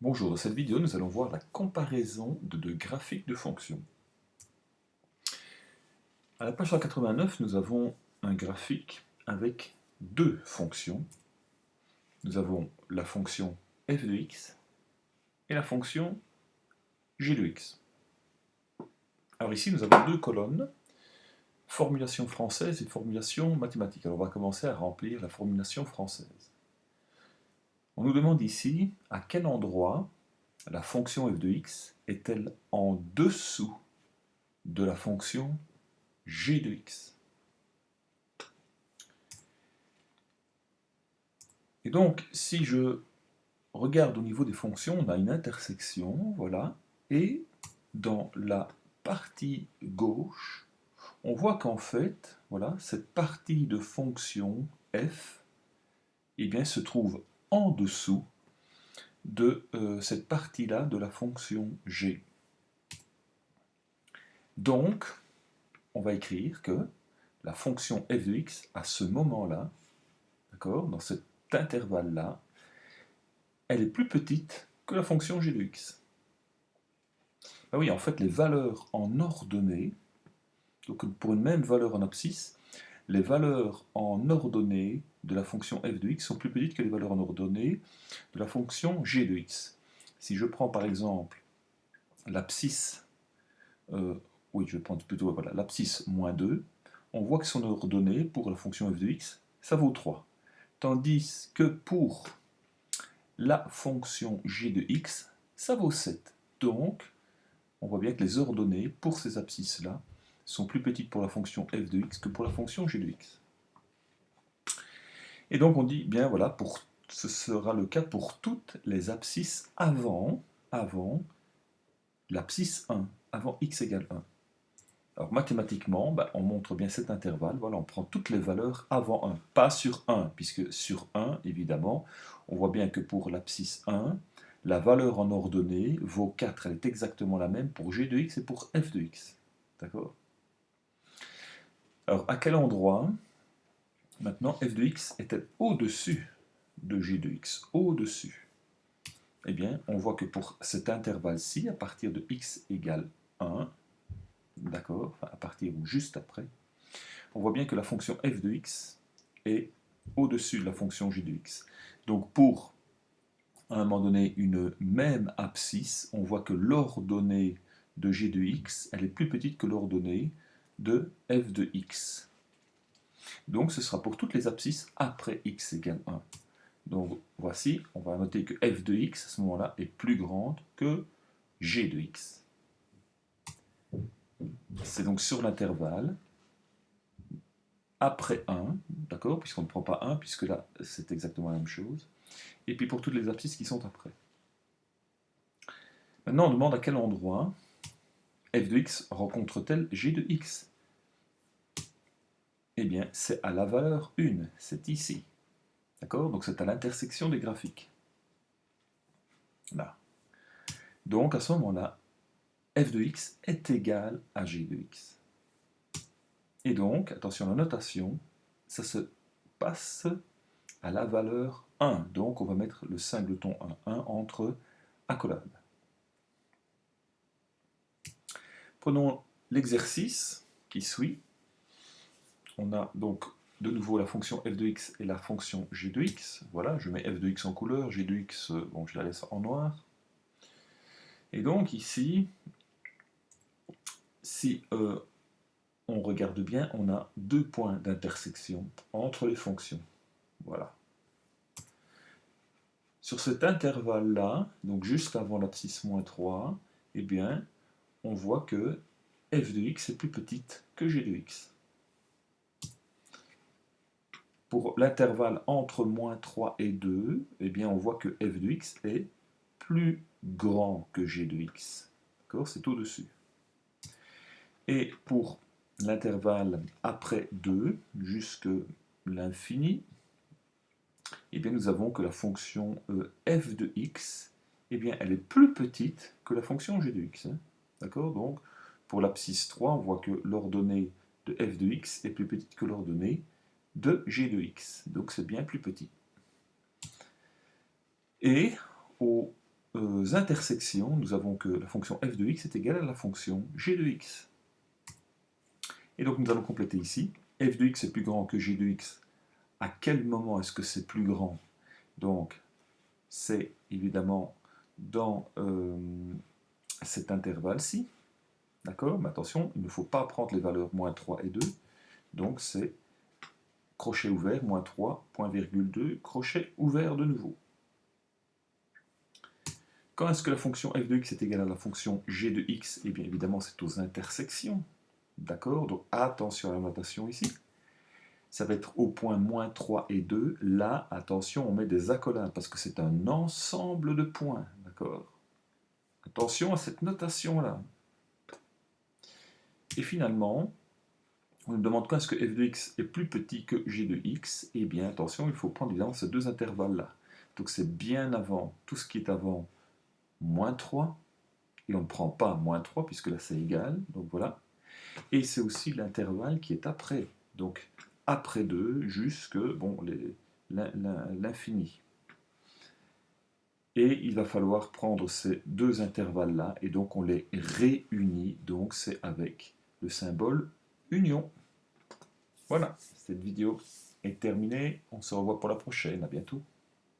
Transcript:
Bonjour, dans cette vidéo, nous allons voir la comparaison de deux graphiques de fonctions. À la page 189, nous avons un graphique avec deux fonctions. Nous avons la fonction f de x et la fonction g de x. Alors ici, nous avons deux colonnes, formulation française et formulation mathématique. Alors on va commencer à remplir la formulation française. On nous demande ici à quel endroit la fonction f de x est-elle en dessous de la fonction g de x. Et donc, si je regarde au niveau des fonctions, on a une intersection, voilà, et dans la partie gauche, on voit qu'en fait, voilà, cette partie de fonction f, eh bien, se trouve en dessous de cette partie-là de la fonction g. Donc, on va écrire que la fonction f de x, à ce moment-là, d'accord, dans cet intervalle-là, elle est plus petite que la fonction g de x. Ah oui, en fait, les valeurs en ordonnée, donc pour une même valeur en abscisse, les valeurs en ordonnée de la fonction f de x sont plus petites que les valeurs en ordonnée de la fonction g de x. Si je prends par exemple l'abscisse, oui, je vais prendre plutôt voilà, l'abscisse moins 2, on voit que son ordonnée pour la fonction f de x, ça vaut 3. Tandis que pour la fonction g de x, ça vaut 7. Donc, on voit bien que les ordonnées pour ces abscisses-là sont plus petites pour la fonction f de x que pour la fonction g de x. Et donc on dit, bien voilà, ce sera le cas pour toutes les abscisses avant l'abscisse 1, avant x égale 1. Alors mathématiquement, on montre bien cet intervalle, voilà, on prend toutes les valeurs avant 1, pas sur 1, puisque sur 1, évidemment, on voit bien que pour l'abscisse 1, la valeur en ordonnée vaut 4, elle est exactement la même pour g de x et pour f de x. D'accord? Alors, à quel endroit, maintenant, f de x est-elle au-dessus de g de x? Au-dessus. Eh bien, on voit que pour cet intervalle-ci, à partir de x égale 1, d'accord, enfin, à partir ou juste après, on voit bien que la fonction f de x est au-dessus de la fonction g de x. Donc, pour, à un moment donné, une même abscisse, on voit que l'ordonnée de g de x, elle est plus petite que l'ordonnée de f de x. Donc ce sera pour toutes les abscisses après x égale 1. Donc voici, on va noter que f de x à ce moment-là est plus grande que g de x. C'est donc sur l'intervalle après 1, d'accord, puisqu'on ne prend pas 1, puisque là c'est exactement la même chose. Et puis pour toutes les abscisses qui sont après. Maintenant on demande à quel endroit f de x rencontre-t-elle g de x? Eh bien c'est à la valeur 1, c'est ici. D'accord? Donc c'est à l'intersection des graphiques. Là. Donc à ce moment-là, f de x est égal à g de x. Et donc, attention à la notation, ça se passe à la valeur 1. Donc on va mettre le singleton 1 entre accolades. Prenons l'exercice qui suit. On a donc de nouveau la fonction f de x et la fonction g de x. Voilà, je mets f de x en couleur, g de x, bon, je la laisse en noir. Et donc ici, si on regarde bien, on a deux points d'intersection entre les fonctions. Voilà. Sur cet intervalle-là, donc juste avant l'abscisse moins 3, eh bien, on voit que f de x est plus petite que g de x. Pour l'intervalle entre moins 3 et 2, eh bien, on voit que f de x est plus grand que g de x. D'accord? C'est au-dessus. Et pour l'intervalle après 2, jusque l'infini, eh bien, nous avons que la fonction f de x, eh bien, elle est plus petite que la fonction g de x. Hein. D'accord? Donc, pour l'abscisse 3, on voit que l'ordonnée de f de x est plus petite que l'ordonnée de g de x. Donc, c'est bien plus petit. Et au intersections, nous avons que la fonction f de x est égale à la fonction g de x. Et donc nous allons compléter ici. F de x est plus grand que g de x. À quel moment est-ce que c'est plus grand? Donc, c'est évidemment dans cet intervalle-ci. D'accord? Mais attention, il ne faut pas prendre les valeurs moins 3 et 2. Donc, c'est crochet ouvert, moins 3, point virgule 2, crochet ouvert de nouveau. Quand est-ce que la fonction f de x est égale à la fonction g de x? Eh bien, évidemment, c'est aux intersections. D'accord? Donc, attention à la notation ici. Ça va être au point moins 3 et 2. Là, attention, on met des accolades parce que c'est un ensemble de points. D'accord? Attention à cette notation-là. Et finalement, on nous demande quand est-ce que f de x est plus petit que g de x. Eh bien, attention, il faut prendre évidemment ces deux intervalles-là. Donc, c'est bien avant, tout ce qui est avant moins 3. Et on ne prend pas moins 3 puisque là, c'est égal. Donc, voilà. Et c'est aussi l'intervalle qui est après. Donc, après 2 jusque bon, l'infini. Et il va falloir prendre ces deux intervalles-là, et donc on les réunit, donc c'est avec le symbole union. Voilà, cette vidéo est terminée, on se revoit pour la prochaine, à bientôt.